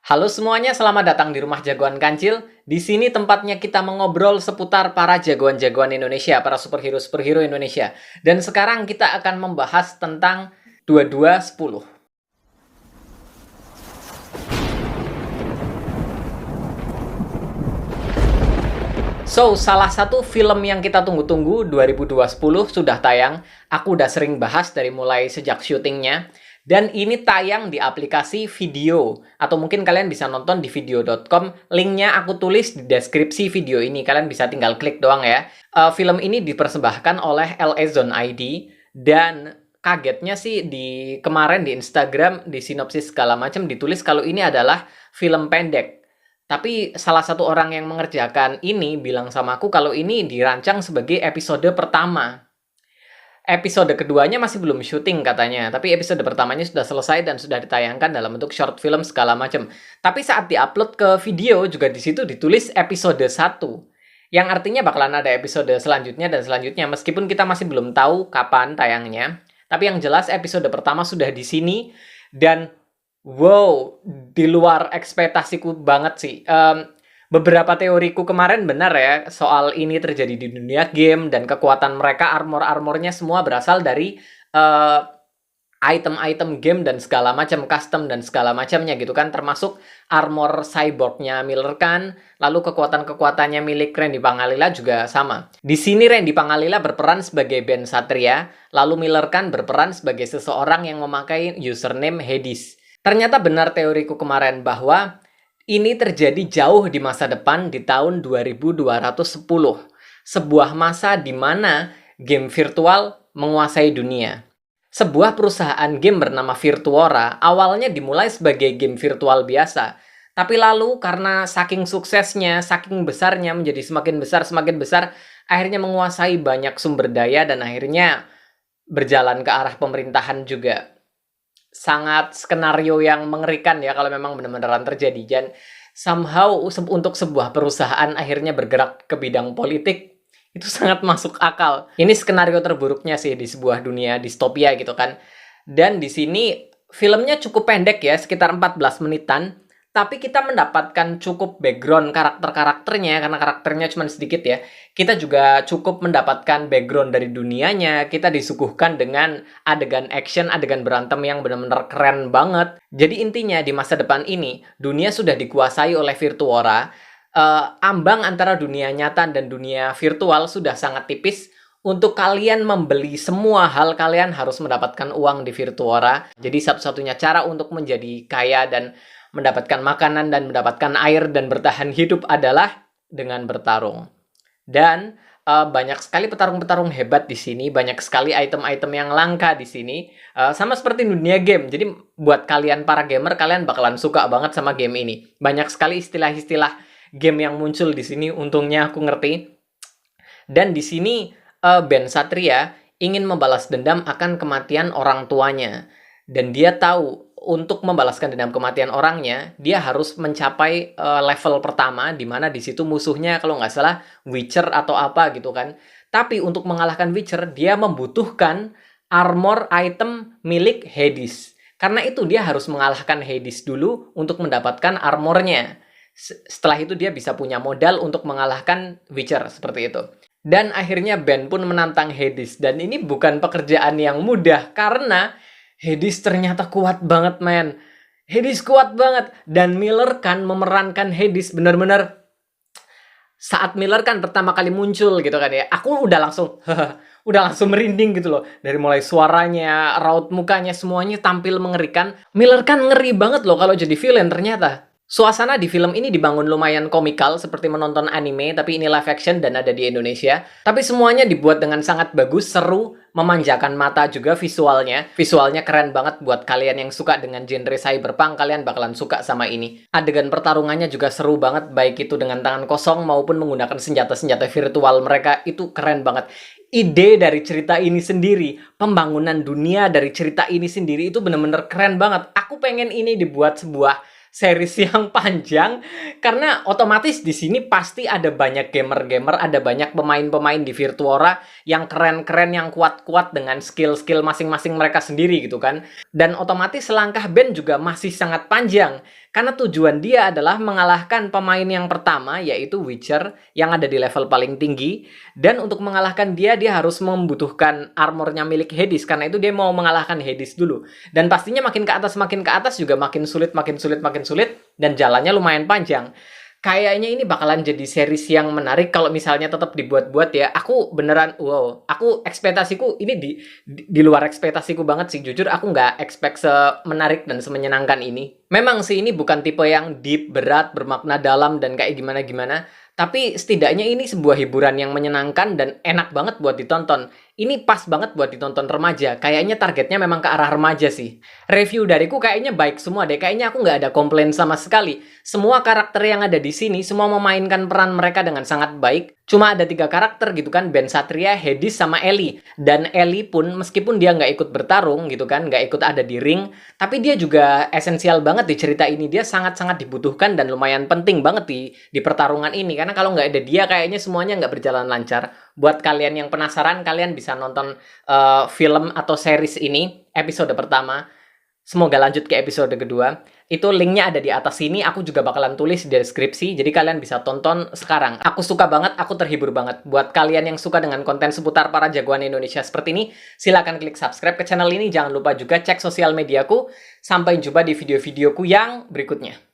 Halo semuanya, selamat datang di Rumah Jagoan Kancil. Di sini tempatnya kita mengobrol seputar para jagoan-jagoan Indonesia, para superhero-superhero Indonesia. Dan sekarang kita akan membahas tentang 2210. So, salah satu film yang kita tunggu-tunggu 2210 sudah tayang. Aku udah sering bahas dari mulai sejak syutingnya. Dan ini tayang di aplikasi video. Atau mungkin kalian bisa nonton di video.com. Linknya aku tulis di deskripsi video ini. Kalian bisa tinggal klik doang ya. Film ini dipersembahkan oleh LA Zone ID. Dan kagetnya sih kemarin di Instagram, di sinopsis segala macam ditulis kalau ini adalah film pendek. Tapi salah satu orang yang mengerjakan ini bilang sama aku kalau ini dirancang sebagai episode pertama. Episode keduanya masih belum syuting katanya, tapi episode pertamanya sudah selesai dan sudah ditayangkan dalam bentuk short film segala macam. Tapi saat diupload ke video juga di situ ditulis episode 1. Yang artinya bakalan ada episode selanjutnya dan selanjutnya meskipun kita masih belum tahu kapan tayangnya. Tapi yang jelas episode pertama sudah di sini dan wow, di luar ekspektasiku banget sih. Beberapa teoriku kemarin benar ya, soal ini terjadi di dunia game, dan kekuatan mereka, armor-armornya semua berasal dari item-item game dan segala macam, custom dan segala macamnya gitu kan, termasuk armor cyborgnya Miller Khan, lalu kekuatan-kekuatannya milik Randy Pangalila juga sama. Di sini Randy Pangalila berperan sebagai Ben Satria, lalu Miller Khan berperan sebagai seseorang yang memakai username Hades. Ternyata benar teoriku kemarin bahwa ini terjadi jauh di masa depan di tahun 2210. Sebuah masa di mana game virtual menguasai dunia. Sebuah perusahaan game bernama Virtuora awalnya dimulai sebagai game virtual biasa. Tapi lalu karena saking suksesnya, saking besarnya menjadi semakin besar, akhirnya menguasai banyak sumber daya dan akhirnya berjalan ke arah pemerintahan juga. Sangat skenario yang mengerikan ya kalau memang benar-benaran terjadi. Dan somehow untuk sebuah perusahaan akhirnya bergerak ke bidang politik, itu sangat masuk akal. Ini skenario terburuknya sih di sebuah dunia distopia gitu kan. Dan di sini filmnya cukup pendek ya, sekitar 14 menitan. Tapi kita mendapatkan cukup background karakter-karakternya, karena karakternya cuma sedikit ya. Kita juga cukup mendapatkan background dari dunianya. Kita disuguhkan dengan adegan action, adegan berantem yang benar-benar keren banget. Jadi intinya di masa depan ini, dunia sudah dikuasai oleh Virtuora. Ambang antara dunia nyata dan dunia virtual sudah sangat tipis. Untuk kalian membeli semua hal, kalian harus mendapatkan uang di Virtuora. Jadi satu-satunya cara untuk menjadi kaya dan mendapatkan makanan dan mendapatkan air dan bertahan hidup adalah dengan bertarung. Dan banyak sekali petarung-petarung hebat di sini, banyak sekali item-item yang langka di sini, sama seperti dunia game. Jadi buat kalian para gamer, kalian bakalan suka banget sama game ini. Banyak sekali istilah-istilah game yang muncul di sini, untungnya aku ngerti. Dan di sini Ben Satria ingin membalas dendam akan kematian orang tuanya. Dan dia tahu untuk membalaskan dendam kematian orangnya, dia harus mencapai level pertama, di mana di situ musuhnya kalau nggak salah Witcher atau apa gitu kan. Tapi untuk mengalahkan Witcher, dia membutuhkan armor item milik Hades. Karena itu dia harus mengalahkan Hades dulu untuk mendapatkan armornya. Setelah itu dia bisa punya modal untuk mengalahkan Witcher, seperti itu. Dan akhirnya Ben pun menantang Hades. Dan ini bukan pekerjaan yang mudah, karena Hades ternyata kuat banget, men. Hades kuat banget. Dan Miller Khan memerankan Hades benar-benar. Saat Miller Khan pertama kali muncul gitu kan ya, aku udah langsung merinding gitu loh. Dari mulai suaranya, raut mukanya, semuanya tampil mengerikan. Miller Khan ngeri banget loh kalau jadi villain ternyata. Suasana di film ini dibangun lumayan komikal, seperti menonton anime, tapi ini live action dan ada di Indonesia. Tapi semuanya dibuat dengan sangat bagus, seru, memanjakan mata juga visualnya. Visualnya keren banget buat kalian yang suka dengan genre cyberpunk, kalian bakalan suka sama ini. Adegan pertarungannya juga seru banget, baik itu dengan tangan kosong maupun menggunakan senjata-senjata virtual mereka, itu keren banget. Ide dari cerita ini sendiri, pembangunan dunia dari cerita ini sendiri itu bener-bener keren banget. Aku pengen ini dibuat sebuah series yang panjang, karena otomatis di sini pasti ada banyak gamer-gamer, ada banyak pemain-pemain di Virtuora yang keren-keren, yang kuat-kuat dengan skill-skill masing-masing mereka sendiri gitu kan. Dan otomatis langkah Ben juga masih sangat panjang. Karena tujuan dia adalah mengalahkan pemain yang pertama, yaitu Witcher, yang ada di level paling tinggi. Dan untuk mengalahkan dia harus membutuhkan armornya milik Hades, karena itu dia mau mengalahkan Hades dulu. Dan pastinya makin ke atas juga makin sulit, dan jalannya lumayan panjang. Kayaknya ini bakalan jadi series yang menarik kalau misalnya tetap dibuat-buat ya. Aku beneran, wow. Aku ekspektasiku ini di luar ekspektasiku banget sih. Jujur aku nggak expect semenarik dan semenyenangkan ini. Memang sih ini bukan tipe yang deep, berat, bermakna dalam, dan kayak gimana-gimana. Tapi setidaknya ini sebuah hiburan yang menyenangkan dan enak banget buat ditonton. Ini pas banget buat ditonton remaja. Kayaknya targetnya memang ke arah remaja sih. Review dariku kayaknya baik semua deh. Kayaknya aku nggak ada komplain sama sekali. Semua karakter yang ada di sini, semua memainkan peran mereka dengan sangat baik. Cuma ada 3 karakter gitu kan, Ben Satria, Hades, sama Ellie. Dan Ellie pun, meskipun dia nggak ikut bertarung gitu kan, nggak ikut ada di ring, tapi dia juga esensial banget di cerita ini. Dia sangat-sangat dibutuhkan dan lumayan penting banget di pertarungan ini. Karena kalau nggak ada dia, kayaknya semuanya nggak berjalan lancar. Buat kalian yang penasaran, kalian bisa nonton film atau series ini, episode pertama. Semoga lanjut ke episode kedua. Itu linknya ada di atas sini. Aku juga bakalan tulis di deskripsi. Jadi kalian bisa tonton sekarang. Aku suka banget, aku terhibur banget. Buat kalian yang suka dengan konten seputar para jagoan Indonesia seperti ini, silahkan klik subscribe ke channel ini. Jangan lupa juga cek sosial mediaku. Sampai jumpa di video-videoku yang berikutnya.